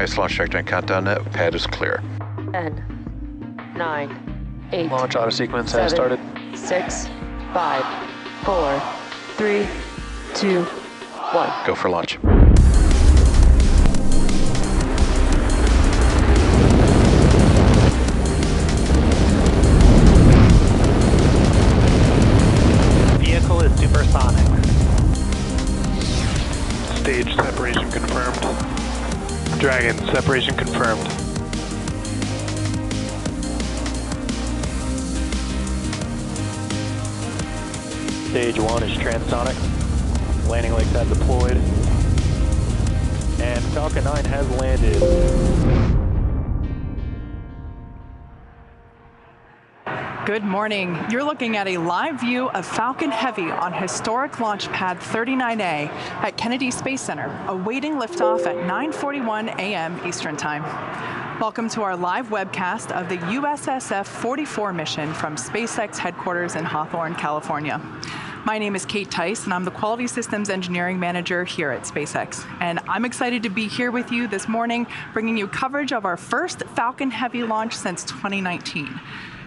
Nice launch trajectory and countdown net. Pad is clear. 10, 9, 8. Launch auto sequence has started. 6, 5, 4, 3, 2, 1. Go for launch. Vehicle is supersonic. Stage separation confirmed. Dragon separation confirmed. Stage 1 is transonic. Landing legs have deployed. And Falcon 9 has landed. Good morning. You're looking at a live view of Falcon Heavy on historic launch pad 39A at Kennedy Space Center, awaiting liftoff at 9:41 a.m. Eastern Time. Welcome to our live webcast of the USSF-44 mission from SpaceX headquarters in Hawthorne, California. My name is Kate Tice, and I'm the Quality Systems Engineering Manager here at SpaceX. And I'm excited to be here with you this morning, bringing you coverage of our first Falcon Heavy launch since 2019.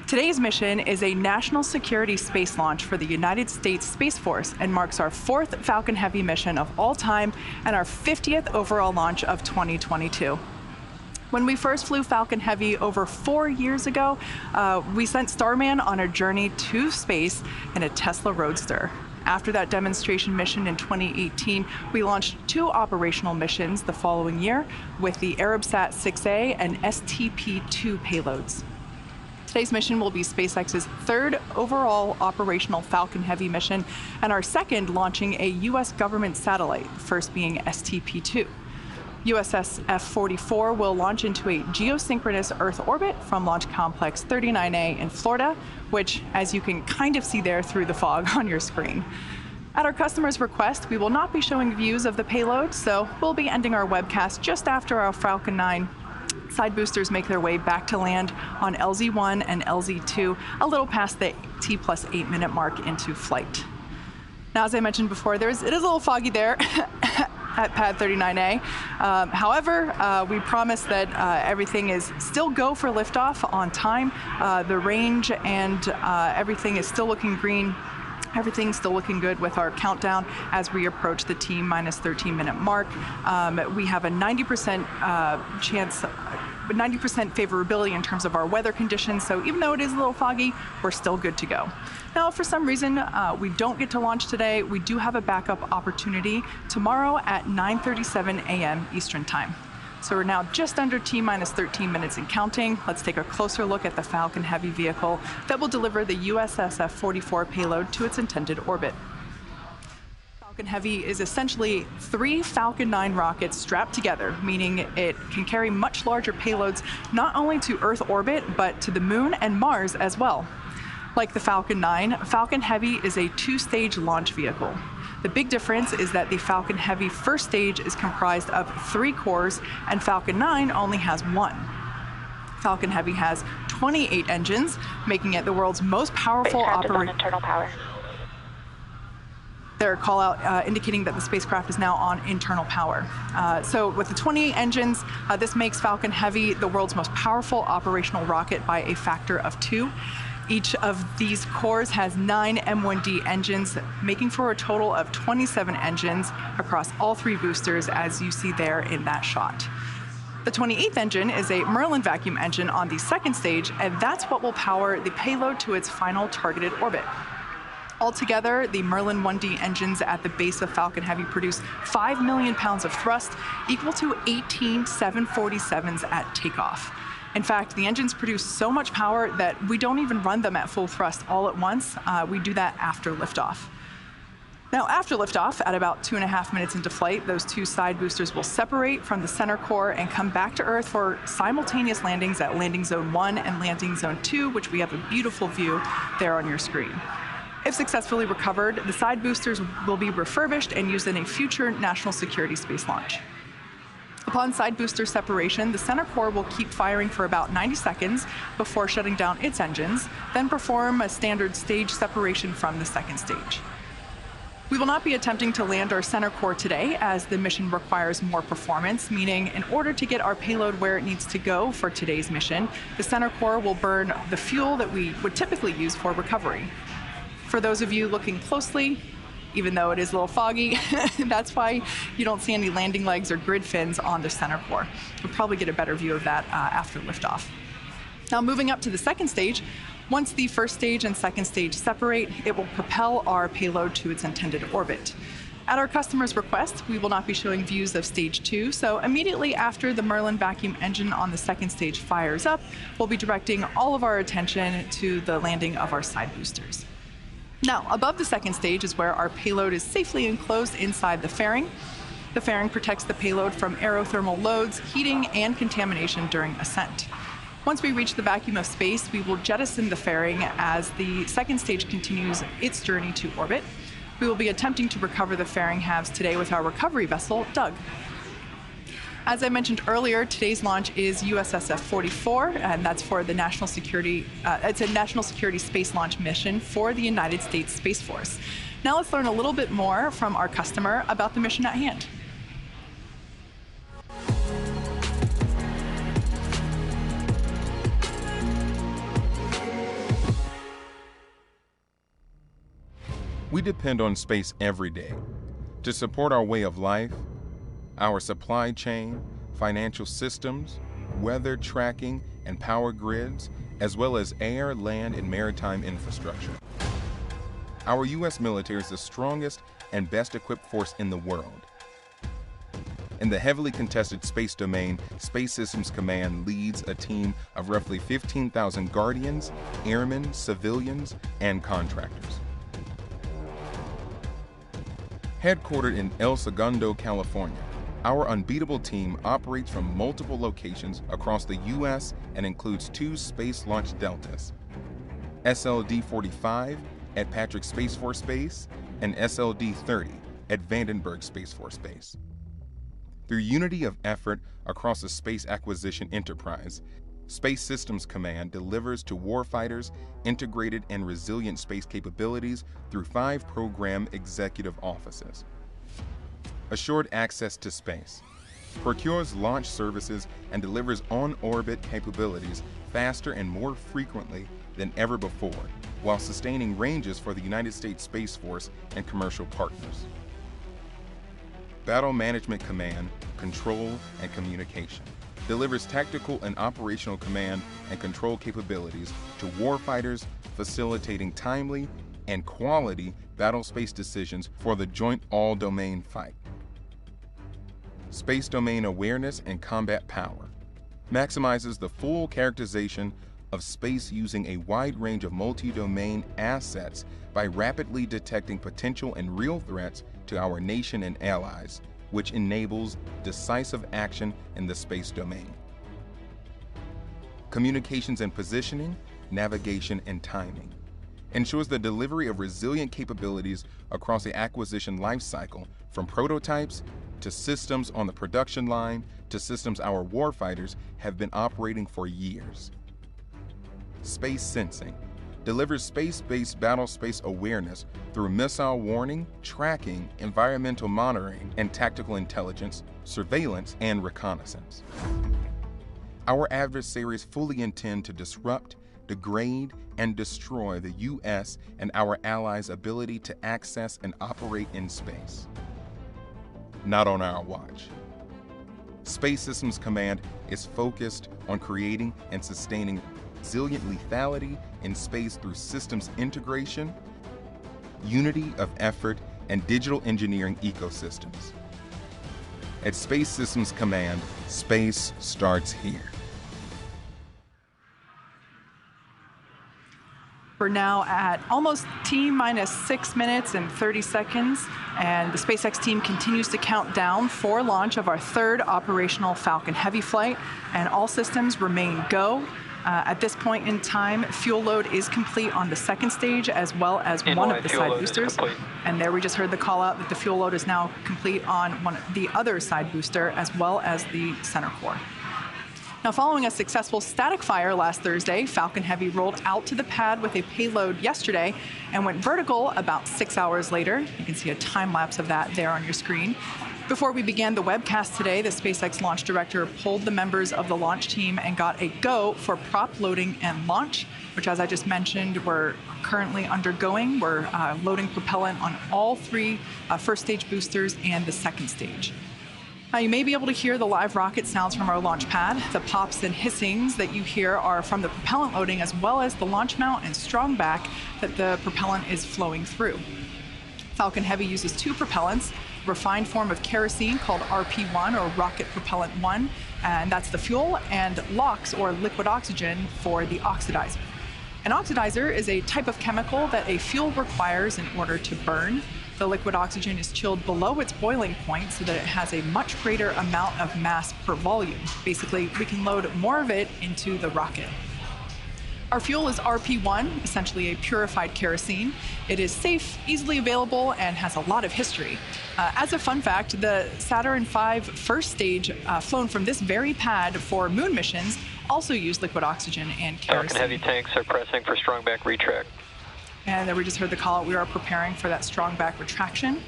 Today's mission is a national security space launch for the United States Space Force and marks our 4th Falcon Heavy mission of all time and our 50th overall launch of 2022. When we first flew Falcon Heavy over 4 years ago, we sent Starman on a journey to space in a Tesla Roadster. After that demonstration mission in 2018, we launched 2 operational missions the following year with the Arabsat 6A and STP-2 payloads. Today's mission will be SpaceX's 3rd overall operational Falcon Heavy mission and our 2nd launching a U.S. government satellite, first being STP-2. USSF-44 will launch into a geosynchronous Earth orbit from Launch Complex 39A in Florida, which, as you can kind of see there through the fog on your screen. At our customer's request, we will not be showing views of the payload, so we'll be ending our webcast just after our Falcon 9 side boosters make their way back to land on LZ-1 and LZ-2, a little past the T+8 minute mark into flight. Now, as I mentioned before, it is a little foggy there at pad 39A. However, we promise that everything is still go for liftoff on time. The range and everything is still looking green. Everything's still looking good with our countdown as we approach the T-13 minute mark. We have a 90% chance, 90% favorability in terms of our weather conditions, so even though it is a little foggy, we're still good to go. Now, if for some reason we don't get to launch today, we do have a backup opportunity tomorrow at 9:37 a.m. Eastern Time. So we're now just under T-13 minutes and counting. Let's take a closer look at the Falcon Heavy vehicle that will deliver the USSF-44 payload to its intended orbit. Falcon Heavy is essentially 3 Falcon 9 rockets strapped together, meaning it can carry much larger payloads not only to Earth orbit, but to the Moon and Mars as well. Like the Falcon 9, Falcon Heavy is a 2-stage launch vehicle. The big difference is that the Falcon Heavy first stage is comprised of 3 cores, and Falcon 9 only has 1. Falcon Heavy has 28 engines, making it the world's most powerful internal power. Their call out indicating that the spacecraft is now on internal power. So with the 28 engines, this makes Falcon Heavy the world's most powerful operational rocket by a factor of 2. Each of these cores has 9 M1D engines, making for a total of 27 engines across all 3 boosters, as you see there in that shot. The 28th engine is a Merlin vacuum engine on the 2nd stage, and that's what will power the payload to its final targeted orbit. Altogether, the Merlin 1D engines at the base of Falcon Heavy produce 5 million pounds of thrust, equal to 18 747s at takeoff. In fact, the engines produce so much power that we don't even run them at full thrust all at once. We do that after liftoff. Now, after liftoff, at about 2.5 minutes into flight, those 2 side boosters will separate from the center core and come back to Earth for simultaneous landings at Landing Zone 1 and Landing Zone 2, which we have a beautiful view there on your screen. If successfully recovered, the side boosters will be refurbished and used in a future national security space launch. Upon side booster separation, the center core will keep firing for about 90 seconds before shutting down its engines, then perform a standard stage separation from the 2nd stage. We will not be attempting to land our center core today, as the mission requires more performance, meaning in order to get our payload where it needs to go for today's mission, the center core will burn the fuel that we would typically use for recovery. For those of you looking closely, even though it is a little foggy, that's why you don't see any landing legs or grid fins on the center core. You'll probably get a better view of that after liftoff. Now, moving up to the second stage, once the first stage and second stage separate, it will propel our payload to its intended orbit. At our customer's request, we will not be showing views of stage 2, so immediately after the Merlin vacuum engine on the second stage fires up, we'll be directing all of our attention to the landing of our side boosters. Now, above the second stage is where our payload is safely enclosed inside the fairing. The fairing protects the payload from aerothermal loads, heating, and contamination during ascent. Once we reach the vacuum of space, we will jettison the fairing as the second stage continues its journey to orbit. We will be attempting to recover the fairing halves today with our recovery vessel, Doug. As I mentioned earlier, today's launch is USSF 44, and that's for the national security. It's a national security space launch mission for the United States Space Force. Now let's learn a little bit more from our customer about the mission at hand. We depend on space every day to support our way of life, our supply chain, financial systems, weather tracking, and power grids, as well as air, land, and maritime infrastructure. Our U.S. military is the strongest and best equipped force in the world. In the heavily contested space domain, Space Systems Command leads a team of roughly 15,000 guardians, airmen, civilians, and contractors. Headquartered in El Segundo, California, our unbeatable team operates from multiple locations across the U.S. and includes 2 space launch deltas, SLD-45 at Patrick Space Force Base and SLD-30 at Vandenberg Space Force Base. Through unity of effort across the space acquisition enterprise, Space Systems Command delivers to warfighters integrated and resilient space capabilities through 5 program executive offices. Assured access to space, procures launch services and delivers on-orbit capabilities faster and more frequently than ever before, while sustaining ranges for the United States Space Force and commercial partners. Battle Management Command, Control, and Communication delivers tactical and operational command and control capabilities to warfighters, facilitating timely and quality battle space decisions for the joint all-domain fight. Space domain awareness and combat power maximizes the full characterization of space using a wide range of multi-domain assets by rapidly detecting potential and real threats to our nation and allies, which enables decisive action in the space domain. Communications and positioning, navigation, and timing ensures the delivery of resilient capabilities across the acquisition lifecycle, from prototypes to systems on the production line to systems our warfighters have been operating for years. Space Sensing delivers space-based battle space awareness through missile warning, tracking, environmental monitoring, and tactical intelligence, surveillance, and reconnaissance. Our adversaries fully intend to disrupt, degrade, and destroy the U.S. and our allies' ability to access and operate in space. Not on our watch. Space Systems Command is focused on creating and sustaining resilient lethality in space through systems integration, unity of effort, and digital engineering ecosystems. At Space Systems Command, space starts here. We're now at almost T-minus 6 minutes and 30 seconds, and the SpaceX team continues to count down for launch of our 3rd operational Falcon Heavy flight, and all systems remain go. At this point in time, fuel load is complete on the 2nd stage, as well as one of the side boosters. And there we just heard the call out that the fuel load is now complete on the other side booster, as well as the center core. Now, following a successful static fire last Thursday, Falcon Heavy rolled out to the pad with a payload yesterday and went vertical about 6 hours later. You can see a time lapse of that there on your screen. Before we began the webcast today, the SpaceX launch director pulled the members of the launch team and got a go for prop loading and launch, which, as I just mentioned, we're currently undergoing. We're loading propellant on all three first stage boosters and the second stage. Now, you may be able to hear the live rocket sounds from our launch pad. The pops and hissings that you hear are from the propellant loading, as well as the launch mount and strong back that the propellant is flowing through. Falcon Heavy uses two propellants, a refined form of kerosene called RP1, or Rocket Propellant 1, and that's the fuel, and LOX, or liquid oxygen, for the oxidizer. An oxidizer is a type of chemical that a fuel requires in order to burn. The liquid oxygen is chilled below its boiling point so that it has a much greater amount of mass per volume. Basically, we can load more of it into the rocket. Our fuel is RP1, essentially a purified kerosene. It is safe, easily available, and has a lot of history. As a fun fact, the Saturn V first stage, flown from this very pad for moon missions, also used liquid oxygen and kerosene. Falcon Heavy tanks are pressing for strong back retract. And then we just heard the call out. We are preparing for that strong back retraction.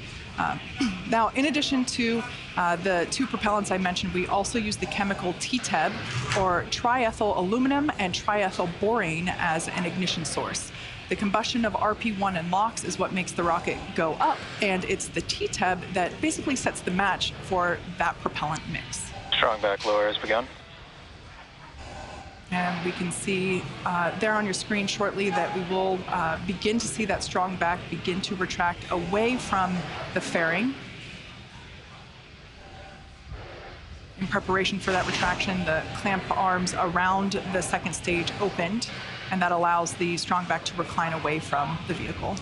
Now, in addition to the two propellants I mentioned, we also use the chemical TTEB, or triethyl aluminum and triethyl borane, as an ignition source. The combustion of RP1 and LOX is what makes the rocket go up, and it's the TTEB that basically sets the match for that propellant mix. Strong back lower has begun. And we can see there on your screen shortly that we will begin to see that strong back begin to retract away from the fairing. In preparation for that retraction, the clamp arms around the second stage opened, and that allows the strong back to recline away from the vehicle.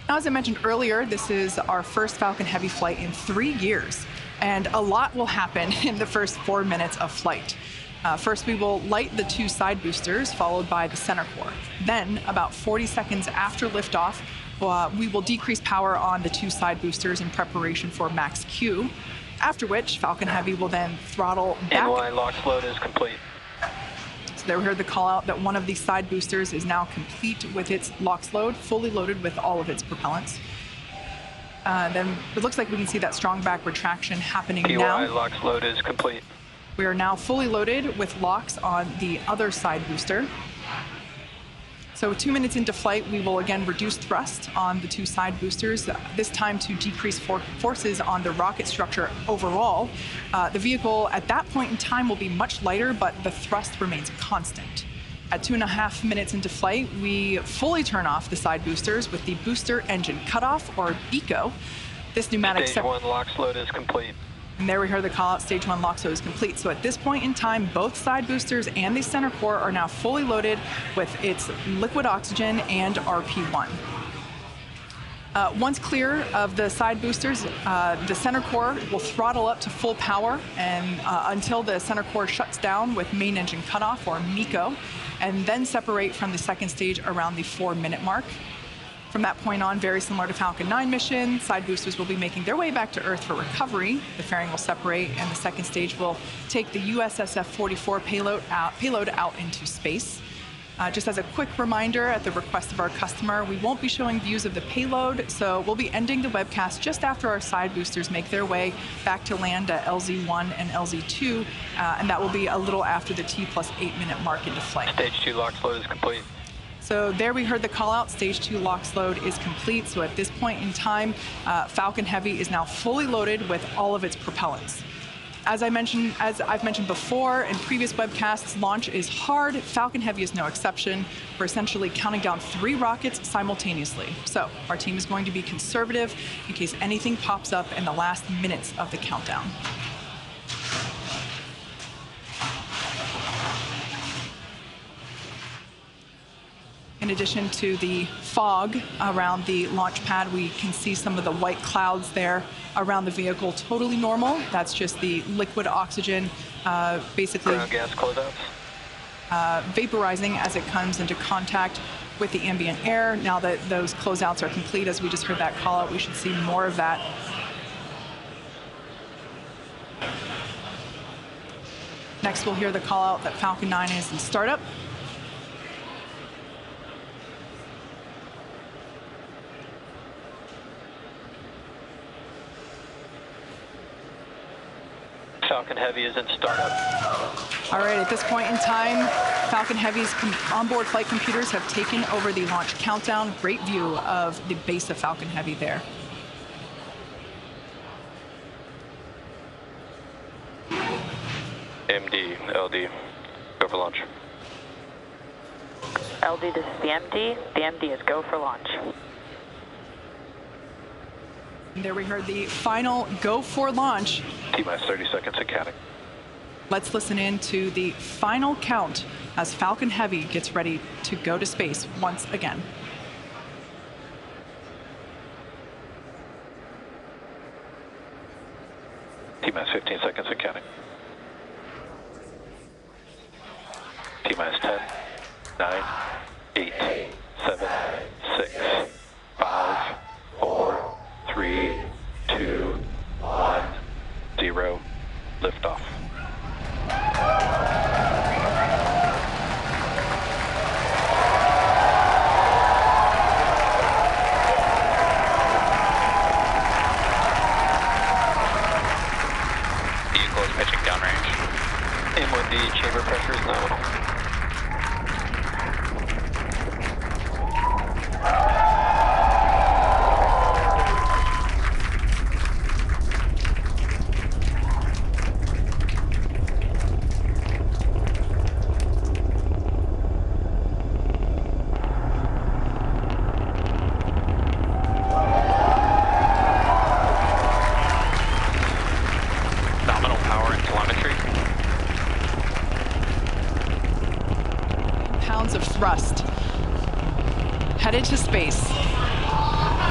Now, as I mentioned earlier, this is our first Falcon Heavy flight in 3 years, and a lot will happen in the first 4 minutes of flight. First, we will light the two side boosters, followed by the center core. Then, about 40 seconds after liftoff, we will decrease power on the two side boosters in preparation for max Q, after which Falcon Heavy will then throttle back. NY LOX load is complete. So there we heard the call out that one of these side boosters is now complete with its LOX load, fully loaded with all of its propellants. Then it looks like we can see that strong back retraction happening now. PY LOX load is complete. We are now fully loaded with LOX on the other side booster. So 2 minutes into flight, we will again reduce thrust on the two side boosters, this time to decrease forces on the rocket structure overall. The vehicle at that point in time will be much lighter, but the thrust remains constant. At 2.5 minutes into flight, we fully turn off the side boosters with the booster engine cutoff, or BECO. This pneumatic Stage 1 LOX load is complete. And there we heard the call out, stage 1 LOX load is complete. So at this point in time, both side boosters and the center core are now fully loaded with its liquid oxygen and RP1. Once clear of the side boosters, the center core will throttle up to full power and until the center core shuts down with main engine cutoff, or MECO, and then separate from the second stage around the 4-minute mark. From that point on, very similar to Falcon 9 mission, side boosters will be making their way back to Earth for recovery. The fairing will separate, and the second stage will take the USSF-44 payload out into space. Just as a quick reminder, at the request of our customer, we won't be showing views of the payload, so we'll be ending the webcast just after our side boosters make their way back to land at LZ1 and LZ2, and that will be a little after the T+8-minute mark into flight. Stage 2 LOX load is complete. So there we heard the call out, stage 2 LOX load is complete. So at this point in time, Falcon Heavy is now fully loaded with all of its propellants. As I've mentioned before in previous webcasts, launch is hard. Falcon Heavy is no exception. We're essentially counting down 3 rockets simultaneously. So our team is going to be conservative in case anything pops up in the last minutes of the countdown. In addition to the fog around the launch pad, we can see some of the white clouds there around the vehicle. Totally normal. That's just the liquid oxygen, basically ground gas closeouts. Vaporizing as it comes into contact with the ambient air. Now that those closeouts are complete, as we just heard that call out, we should see more of that. Next, we'll hear the call out that Falcon 9 is in startup. Falcon Heavy is in startup. All right, at this point in time, Falcon Heavy's onboard flight computers have taken over the launch countdown. Great view of the base of Falcon Heavy there. MD, LD, go for launch. LD, this is the MD. The MD is go for launch. And there we heard the final go for launch. T-minus 30 seconds and counting. Let's listen in to the final count as Falcon Heavy gets ready to go to space once again. T-minus 15 seconds and counting. T-minus 10, 9, 8, 7, 6, 5, 4, 3, 2, 1, 0, liftoff. Vehicle is pitching downrange. MOD chamber pressure is nominal. Nominal power and telemetry. Pounds of thrust. Headed to space.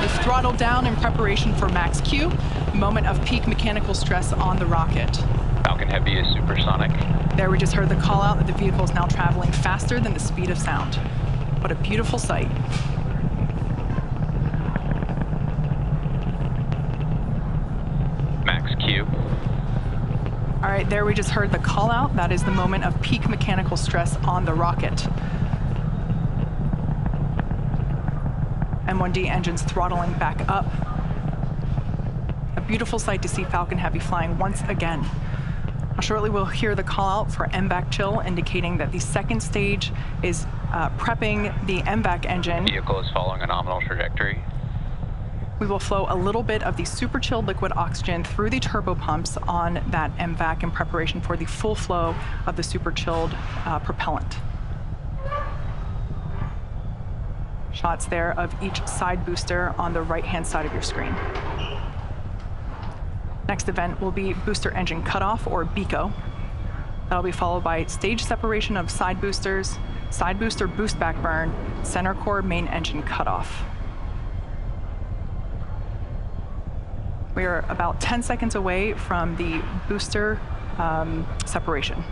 We've throttled down in preparation for max Q, moment of peak mechanical stress on the rocket. Falcon Heavy is supersonic. There we just heard the call out that the vehicle is now traveling faster than the speed of sound. What a beautiful sight. Max Q. All right, there we just heard the call out. That is the moment of peak mechanical stress on the rocket. M1D engines throttling back up. A beautiful sight to see Falcon Heavy flying once again. Now, shortly we'll hear the call out for MVAC chill, indicating that the second stage is prepping the MVAC engine. Vehicle is following a nominal trajectory. We will flow a little bit of the super chilled liquid oxygen through the turbo pumps on that MVAC in preparation for the full flow of the super chilled propellant. Shots there of each side booster on the right-hand side of your screen. Next event will be booster engine cutoff, or BECO. That'll be followed by stage separation of side boosters, side booster boost back burn, center core main engine cutoff. We are about 10 seconds away from the booster separation.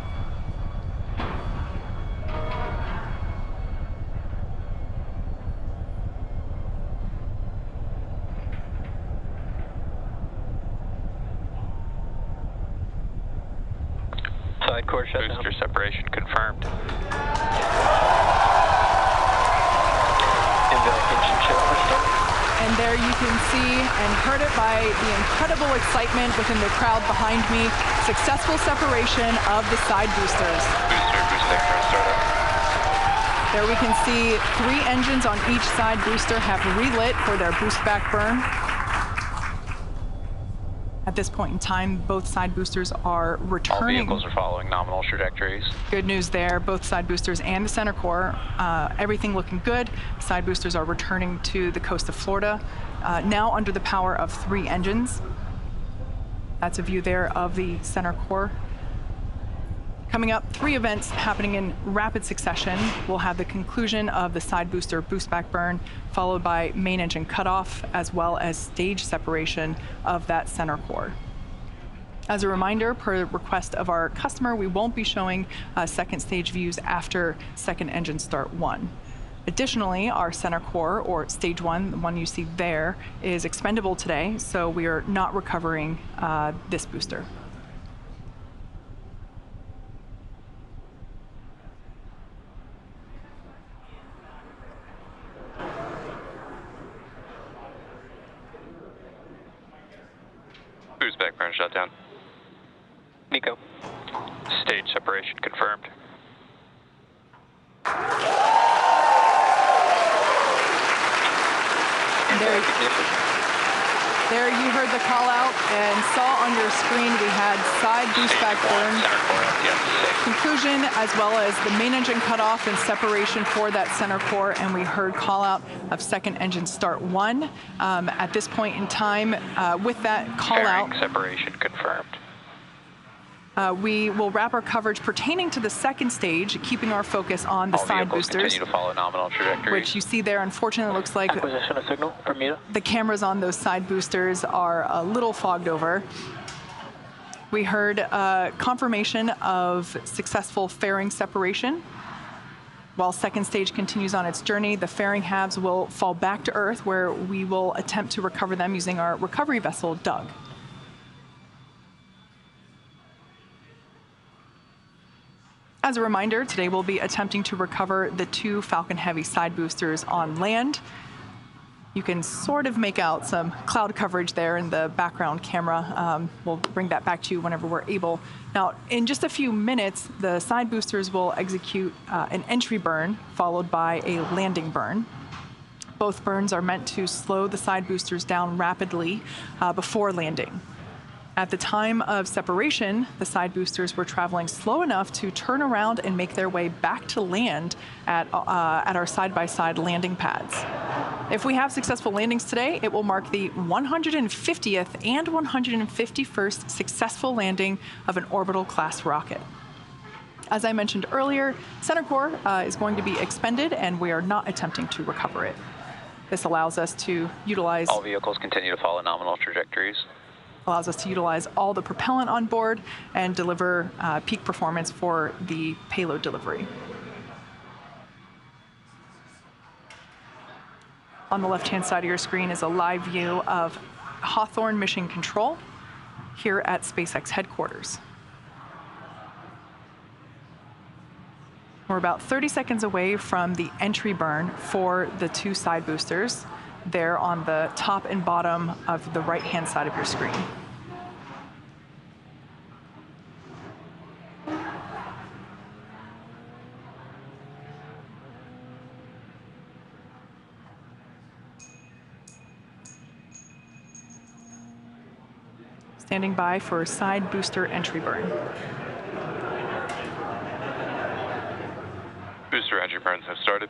Side core shutdown. Booster separation confirmed. Engine chill for start. And there you can see and heard it by the incredible excitement within the crowd behind me. Successful separation of the side boosters. Booster for startup. There we can see 3 engines on each side booster have relit for their boost back burn. At this point in time, both side boosters are All returning. vehicles are following nominal trajectories. Good news there, both side boosters and the center core, everything looking good. Side boosters are returning to the coast of Florida, now under the power of 3 engines. That's a view there of the center core. Coming up, 3 events happening in rapid succession. We'll have the conclusion of the side booster boost back burn, followed by main engine cutoff, as well as stage separation of that center core. As a reminder, per request of our customer, we won't be showing second stage views after second engine start 1. Additionally, our center core, or stage 1, the one you see there, is expendable today, so we are not recovering this booster. Boost back burn shutdown. Nico. Stage separation confirmed. There you heard the call out and saw on your screen we had side boost back burn conclusion, as well as the main engine cutoff and separation for that center core, and we heard call out of second engine start 1. At this point in time, with that call out, Separation confirmed. we will wrap our coverage pertaining to the second stage, keeping our focus on the All side vehicles boosters, continue to follow nominal trajectories. which you see there. Unfortunately, it looks like Acquisition of signal, Bermuda. the cameras on those side boosters are a little fogged over. We heard confirmation of successful fairing separation. While second stage continues on its journey, the fairing halves will fall back to Earth, where we will attempt to recover them using our recovery vessel, Doug. As a reminder, today we'll be attempting to recover the 2 Falcon Heavy side boosters on land. You can sort of make out some cloud coverage there in the background camera. We'll bring that back to you whenever we're able. Now, in just a few minutes, the side boosters will execute an entry burn followed by a landing burn. Both burns are meant to slow the side boosters down rapidly before landing. At the time of separation, the side boosters were traveling slow enough to turn around and make their way back to land at our side-by-side landing pads. If we have successful landings today, it will mark the 150th and 151st successful landing of an orbital class rocket. As I mentioned earlier, center core is going to be expended, and we are not attempting to recover it. This allows us to utilize... All vehicles continue to follow nominal trajectories. Allows us to utilize all the propellant on board and deliver peak performance for the payload delivery. On the left-hand side of your screen is a live view of Hawthorne Mission Control here at SpaceX headquarters. We're about 30 seconds away from the entry burn for the 2 side boosters. There on the top and bottom of the right-hand side of your screen. Standing by for side booster entry burn. Booster entry burns have started.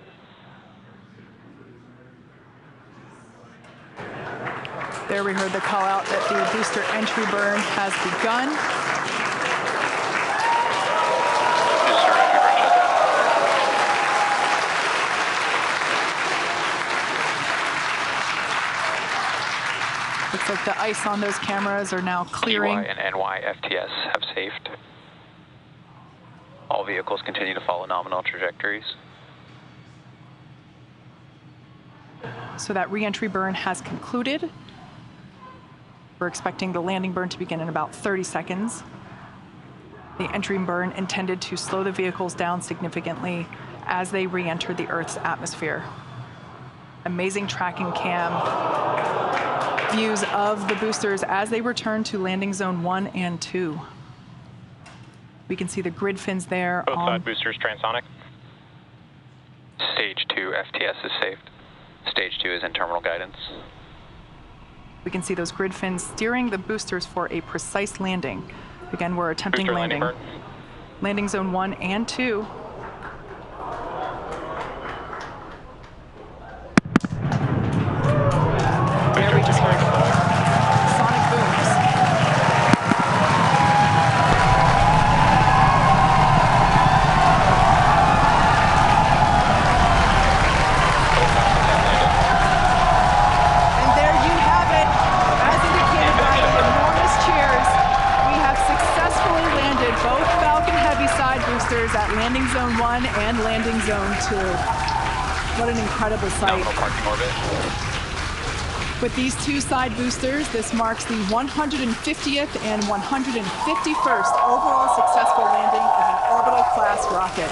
There we heard the call out that the booster entry burn has begun. Booster entry burn shutdown. Looks like the ice on those cameras are now clearing. EY and NY FTS have safed. All vehicles continue to follow nominal trajectories. So that re-entry burn has concluded. We're expecting the landing burn to begin in about 30 seconds. The entry burn intended to slow the vehicles down significantly as they re-enter the Earth's atmosphere. Amazing tracking cam views of the boosters as they return to landing zone 1 and 2. We can see the grid fins there. Both side boosters transonic. Stage 2 FTS is saved. Stage 2 is in terminal guidance. We can see those grid fins steering the boosters for a precise landing. Again, we're attempting Booster landing. Landing zone 1 and 2. There we just heard sonic booms. And there you have it. As indicated by the enormous cheers, we have successfully landed both Falcon Heavy side boosters at landing zone 1 and landing zone 2. What an incredible sight. Nominal parking orbit. With these 2 side boosters, this marks the 150th and 151st overall successful landing of an orbital class rocket.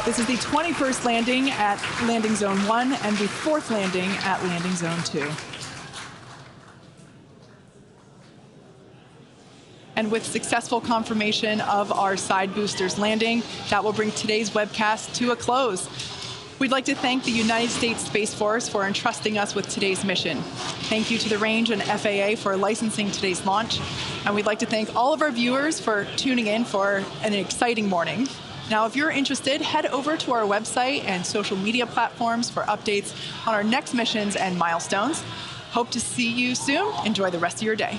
This is the 21st landing at landing zone 1 and the 4th landing at landing zone 2. And with successful confirmation of our side boosters landing, that will bring today's webcast to a close. We'd like to thank the United States Space Force for entrusting us with today's mission. Thank you to the Range and FAA for licensing today's launch. And we'd like to thank all of our viewers for tuning in for an exciting morning. Now, if you're interested, head over to our website and social media platforms for updates on our next missions and milestones. Hope to see you soon. Enjoy the rest of your day.